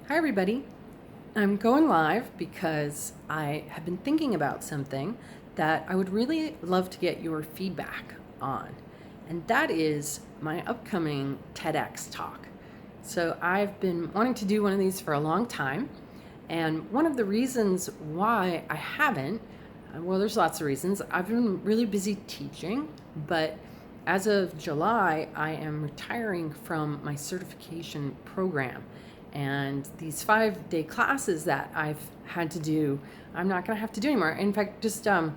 Hi, everybody. I'm going live because I have been thinking about something that I would really love to get your feedback on, and that is my upcoming TEDx talk. So, I've been wanting to do one of these for a long time, and one of the reasons why I haven't, well, there's lots of reasons. I've been really busy teaching, but as of July, I am retiring from my certification program. And these 5-day classes that I've had to do, I'm not going to have to do anymore. In fact, I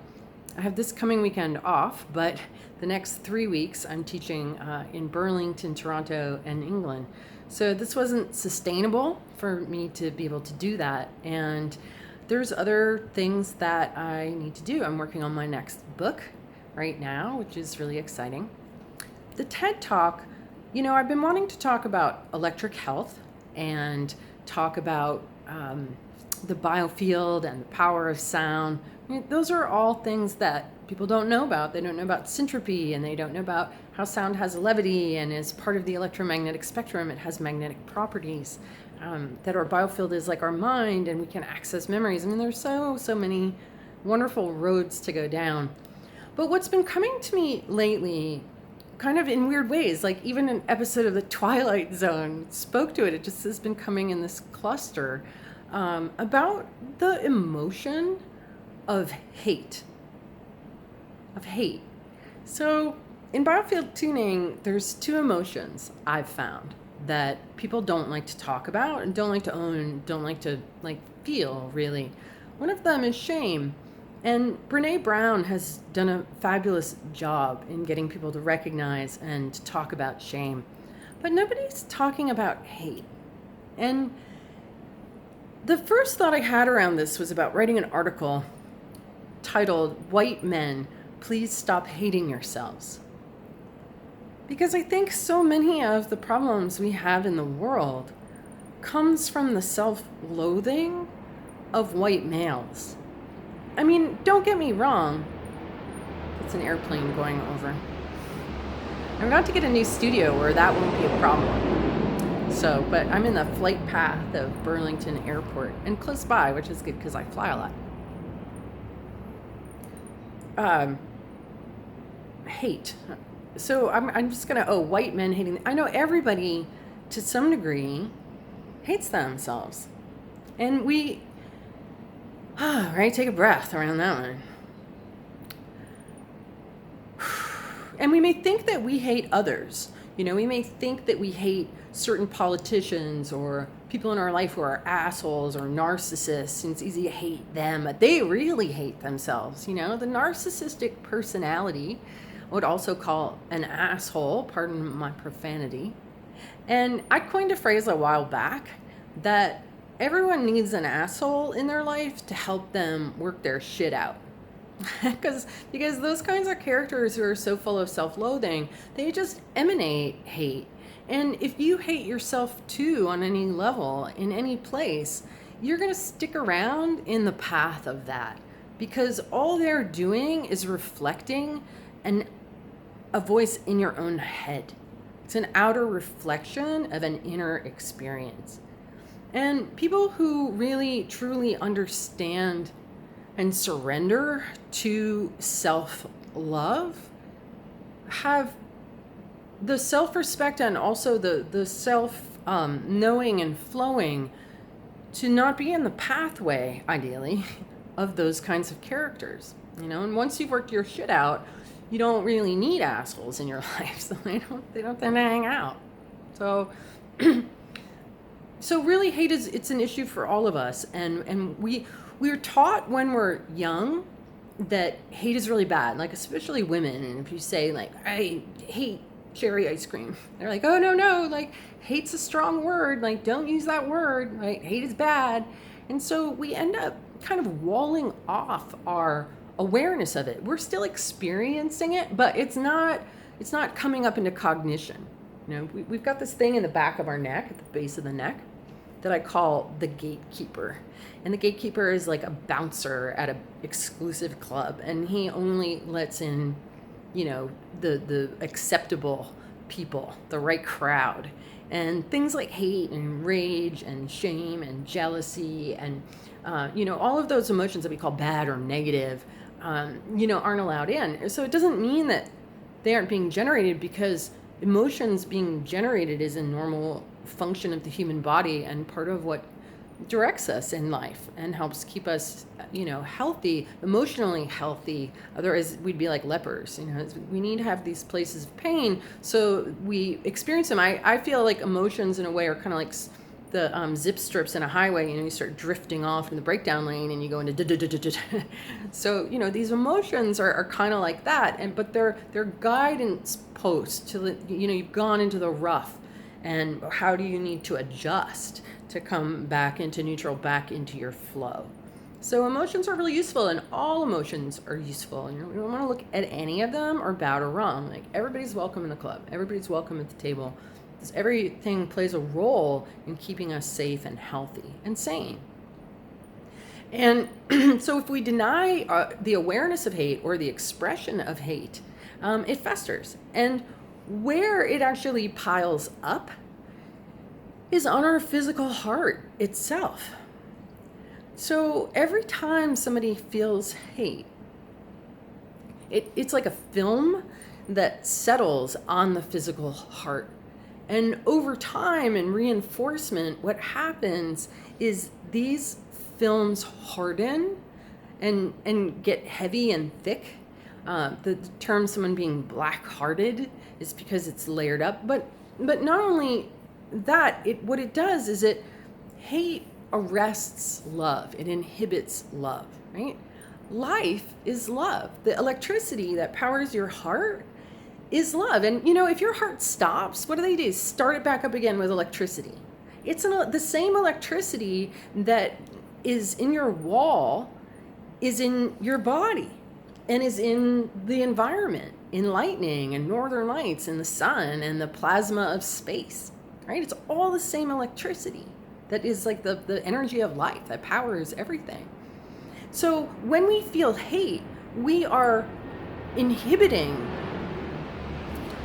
have this coming weekend off, but the next 3 weeks I'm teaching in Burlington, Toronto, and England. So this wasn't sustainable for me to be able to do that. And there's other things that I need to do. I'm working on my next book right now, which is really exciting. The TED Talk, I've been wanting to talk about electric health and talk about the biofield and the power of sound. Those are all things that people don't know about. They don't know about syntropy, and they don't know about how sound has levity and is part of the electromagnetic spectrum. It has magnetic properties, that our biofield is like our mind, and we can access memories. There's so many wonderful roads to go down. But what's been coming to me lately, kind of in weird ways, like even an episode of The Twilight Zone spoke to it. It just has been coming in this cluster about the emotion of hate. So in Biofield Tuning, there's two emotions I've found that people don't like to talk about and don't like to own, don't like to feel, really. One of them is shame. And Brene Brown has done a fabulous job in getting people to recognize and to talk about shame. But nobody's talking about hate. And the first thought I had around this was about writing an article titled, "White Men, Please Stop Hating Yourselves." Because I think so many of the problems we have in the world comes from the self-loathing of white males. Don't get me wrong. It's an airplane going over. I'm about to get a new studio where that won't be a problem. But I'm in the flight path of Burlington Airport and close by, which is good because I fly a lot. Hate. So I'm just going to, white men hating. I know everybody to some degree hates themselves. And right, take a breath around that one. And we may think that we hate others. We may think that we hate certain politicians or people in our life who are assholes or narcissists, and it's easy to hate them, but they really hate themselves. The narcissistic personality, I would also call an asshole, pardon my profanity. And I coined a phrase a while back that everyone needs an asshole in their life to help them work their shit out. because those kinds of characters who are so full of self-loathing, they just emanate hate. And if you hate yourself too on any level, in any place, you're going to stick around in the path of that, because all they're doing is reflecting a voice in your own head. It's an outer reflection of an inner experience. And people who really, truly understand and surrender to self-love have the self-respect and also the self-knowing and flowing to not be in the pathway, ideally, of those kinds of characters. And once you've worked your shit out, you don't really need assholes in your life. So they don't then hang out. So really, hate it's an issue for all of us, and we're taught when we're young that hate is really bad, especially women. And if you say I hate cherry ice cream, they're like, oh no, hate's a strong word, don't use that word, right? Hate is bad. And so we end up kind of walling off our awareness of it. We're still experiencing it, but it's not coming up into cognition. We've got this thing in the back of our neck, at the base of the neck, that I call the gatekeeper. And the gatekeeper is like a bouncer at an exclusive club, and he only lets in, the acceptable people, the right crowd. And things like hate and rage and shame and jealousy and, all of those emotions that we call bad or negative, aren't allowed in. So it doesn't mean that they aren't being generated, because emotions being generated is a normal function of the human body and part of what directs us in life and helps keep us, healthy, emotionally healthy. Otherwise, we'd be like lepers. We need to have these places of pain so we experience them. I feel like emotions in a way are kind of like the zip strips in a highway. You start drifting off in the breakdown lane and you go into so these emotions are kind of like that, but they're guidance posts to you've gone into the rough, and how do you need to adjust to come back into neutral, back into your flow. So emotions are really useful, and all emotions are useful. We don't want to look at any of them or bad or wrong. Like, everybody's welcome in the club. Everybody's welcome at the table. Because everything plays a role in keeping us safe and healthy and sane. And so if we deny the awareness of hate or the expression of hate, it festers. And where it actually piles up is on our physical heart itself. So every time somebody feels hate, it's like a film that settles on the physical heart. And over time and reinforcement, what happens is these films harden and get heavy and thick. The term someone being black-hearted is because it's layered up. But not only that, what it does is hate arrests love. It inhibits love, right? Life is love. The electricity that powers your heart is love. And if your heart stops, what do? Start it back up again with electricity. It's the same electricity that is in your wall is in your body and is in the environment, in lightning and northern lights and the sun and the plasma of space, right? It's all the same electricity that is like the energy of life that powers everything. So when we feel hate, we are inhibiting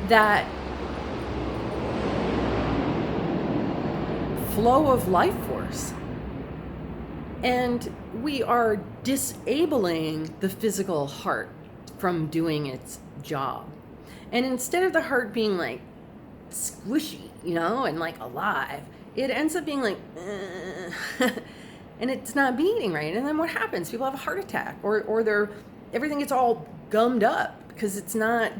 that flow of life force. And we are disabling the physical heart from doing its job. And instead of the heart being like squishy, and like alive, it ends up being like, and it's not beating right. And then what happens? People have a heart attack, or everything gets all gummed up because it's not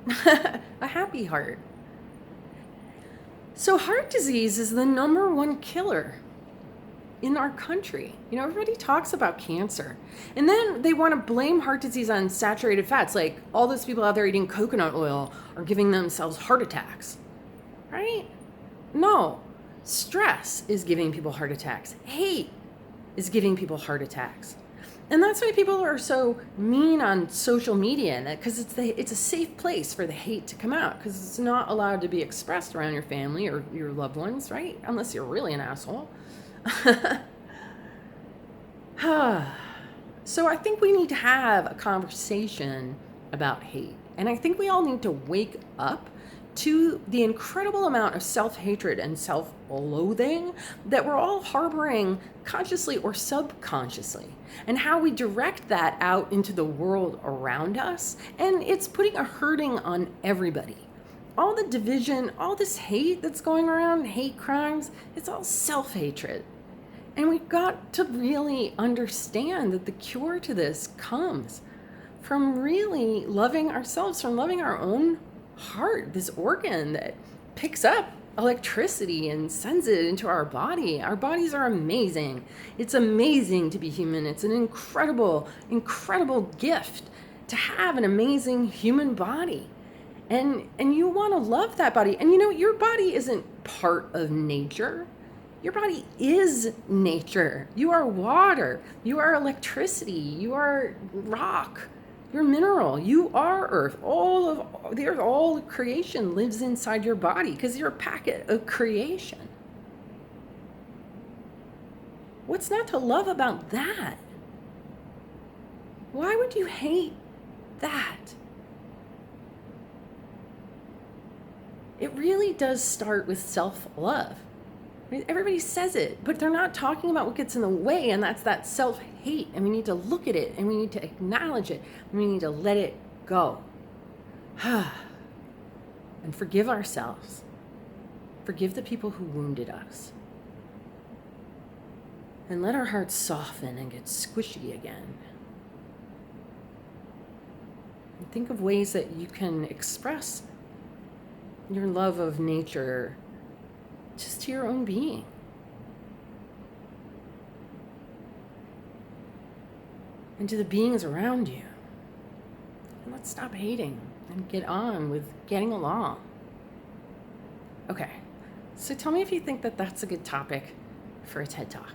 a happy heart. So heart disease is the #1 killer in our country. Everybody talks about cancer, and then they want to blame heart disease on saturated fats. Like, all those people out there eating coconut oil are giving themselves heart attacks, right? No, stress is giving people heart attacks. Hate is giving people heart attacks. And that's why people are so mean on social media, because it's a safe place for the hate to come out, because it's not allowed to be expressed around your family or your loved ones, right? Unless you're really an asshole. So I think we need to have a conversation about hate. And I think we all need to wake up to the incredible amount of self-hatred and self-loathing that we're all harboring consciously or subconsciously, and how we direct that out into the world around us. And it's putting a hurting on everybody. All the division, all this hate that's going around, hate crimes, it's all self-hatred. And we've got to really understand that the cure to this comes from really loving ourselves, from loving our own heart, this organ that picks up electricity and sends it into our body. Our bodies are amazing. It's amazing to be human. It's an incredible, incredible gift to have an amazing human body. And you want to love that body. And your body isn't part of nature. Your body is nature. You are water. You are electricity. You are rock. You're mineral. You are earth. All of creation lives inside your body because you're a packet of creation. What's not to love about that? Why would you hate that? it really does start with self-love. Everybody says it, but they're not talking about what gets in the way, and that's that self-hate. And we need to look at it, and we need to acknowledge it, and we need to let it go. And forgive ourselves. Forgive the people who wounded us. And let our hearts soften and get squishy again. And think of ways that you can express your love of nature just to your own being. And to the beings around you. And let's stop hating and get on with getting along. Okay, so tell me if you think that that's a good topic for a TED Talk.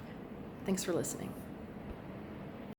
Thanks for listening.